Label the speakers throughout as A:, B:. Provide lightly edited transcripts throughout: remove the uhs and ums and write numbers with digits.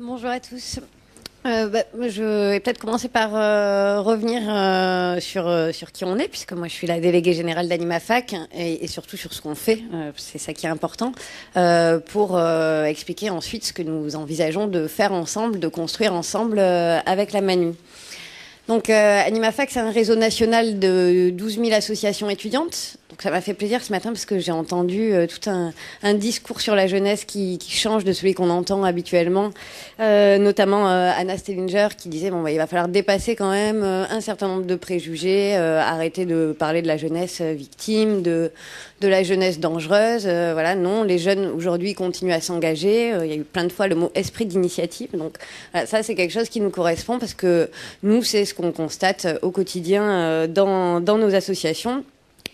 A: Bonjour à tous. Je vais peut-être commencer par revenir sur qui on est, puisque moi je suis la déléguée générale d'AnimaFac et surtout sur ce qu'on fait, c'est ça qui est important, pour expliquer ensuite ce que nous envisageons de faire ensemble, de construire ensemble avec la Manu. Donc AnimaFac, c'est un réseau national de 12 000 associations étudiantes. Donc ça m'a fait plaisir ce matin parce que j'ai entendu tout un discours sur la jeunesse qui change de celui qu'on entend habituellement, notamment Anna Stellinger qui disait bon, il va falloir dépasser quand même un certain nombre de préjugés, arrêter de parler de la jeunesse victime, de la jeunesse dangereuse. Voilà, non, les jeunes aujourd'hui continuent à s'engager. Il y a eu plein de fois le mot esprit d'initiative. Donc voilà, ça c'est quelque chose qui nous correspond parce que nous c'est ce qu'on constate au quotidien dans nos associations.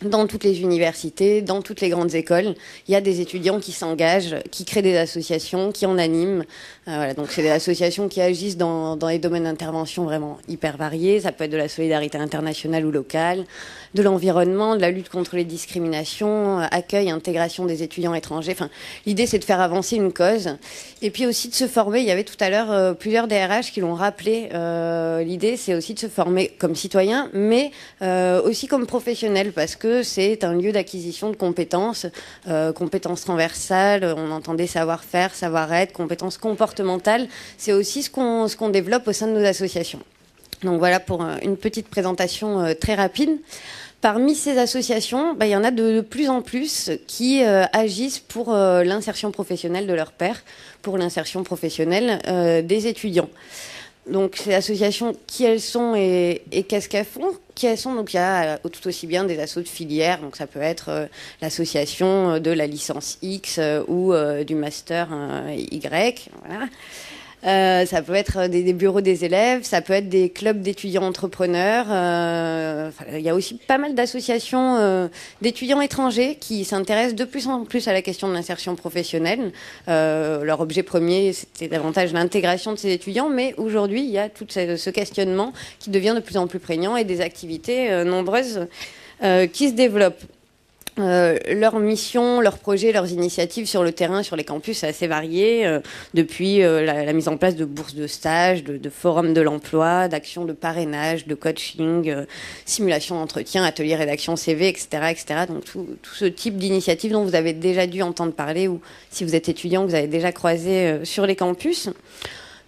A: Dans toutes les universités, dans toutes les grandes écoles, il y a des étudiants qui s'engagent, qui créent des associations, qui en animent. Voilà, donc c'est des associations qui agissent dans les domaines d'intervention vraiment hyper variés. Ça peut être de la solidarité internationale ou locale, de l'environnement, de la lutte contre les discriminations, accueil, intégration des étudiants étrangers. Enfin, l'idée c'est de faire avancer une cause et puis aussi de se former. Il y avait tout à l'heure plusieurs DRH qui l'ont rappelé. L'idée c'est aussi de se former comme citoyen, mais aussi comme professionnel parce que c'est un lieu d'acquisition de compétences, compétences transversales, on entendait savoir-faire, savoir-être, compétences comportementales. C'est aussi ce qu'on développe au sein de nos associations. Donc voilà pour une petite présentation très rapide. Parmi ces associations, il y en a de plus en plus qui agissent pour l'insertion professionnelle de leurs pairs, pour l'insertion professionnelle des étudiants. Donc ces associations, qui elles sont et qu'est-ce qu'elles font? Qui elles sont? Donc il y a tout aussi bien des assos de filière, donc ça peut être l'association de la licence X ou du master Y, voilà. Ça peut être des bureaux des élèves, ça peut être des clubs d'étudiants entrepreneurs. Il y a aussi pas mal d'associations d'étudiants étrangers qui s'intéressent de plus en plus à la question de l'insertion professionnelle. Leur objet premier, c'était davantage l'intégration de ces étudiants, mais aujourd'hui, il y a tout ce questionnement qui devient de plus en plus prégnant et des activités nombreuses qui se développent. Leurs missions, leurs projets, leurs initiatives sur le terrain, sur les campus, c'est assez varié. Depuis la mise en place de bourses de stage, de forums de l'emploi, d'actions de parrainage, de coaching, simulation d'entretien, atelier rédaction CV, etc., etc. Donc tout ce type d'initiatives dont vous avez déjà dû entendre parler ou si vous êtes étudiant, vous avez déjà croisé sur les campus.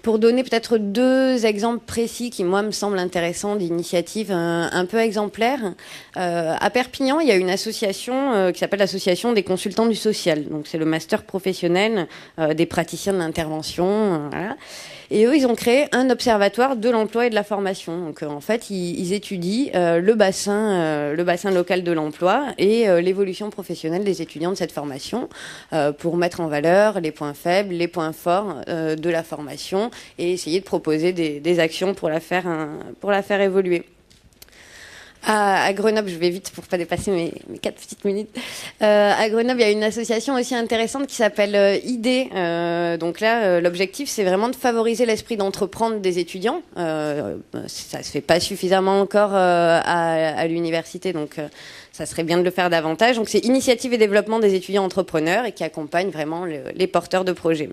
A: Pour donner peut-être deux exemples précis qui, moi, me semblent intéressants d'initiatives un peu exemplaires. À Perpignan, il y a une association qui s'appelle l'Association des consultants du social. Donc, c'est le master professionnel des praticiens de l'intervention. Voilà. Et eux, ils ont créé un observatoire de l'emploi et de la formation. Donc, en fait, ils étudient le bassin local de l'emploi et l'évolution professionnelle des étudiants de cette formation pour mettre en valeur les points faibles, les points forts de la formation et essayer de proposer des actions pour la faire évoluer. À Grenoble, je vais vite pour pas dépasser mes 4 petites minutes. À Grenoble, il y a une association aussi intéressante qui s'appelle ID. Donc là, l'objectif, c'est vraiment de favoriser l'esprit d'entreprendre des étudiants. Ça se fait pas suffisamment encore à l'université, donc ça serait bien de le faire davantage. Donc c'est initiative et développement des étudiants entrepreneurs et qui accompagne vraiment les porteurs de projets.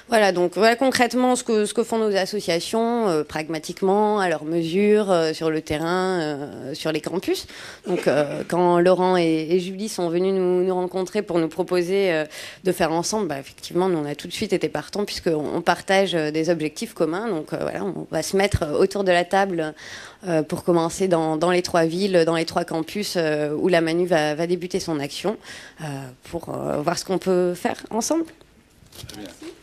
A: Voilà, donc voilà concrètement ce que font nos associations, pragmatiquement, à leur mesure, sur le terrain, sur les campus. Donc quand Laurent et Julie sont venus nous rencontrer pour nous proposer de faire ensemble, effectivement, nous on a tout de suite été partants puisqu'on partage des objectifs communs. Donc voilà, on va se mettre autour de la table pour commencer dans les 3 villes, dans les 3 campus où la Manu va débuter son action pour voir ce qu'on peut faire ensemble.
B: Très bien.
A: Merci.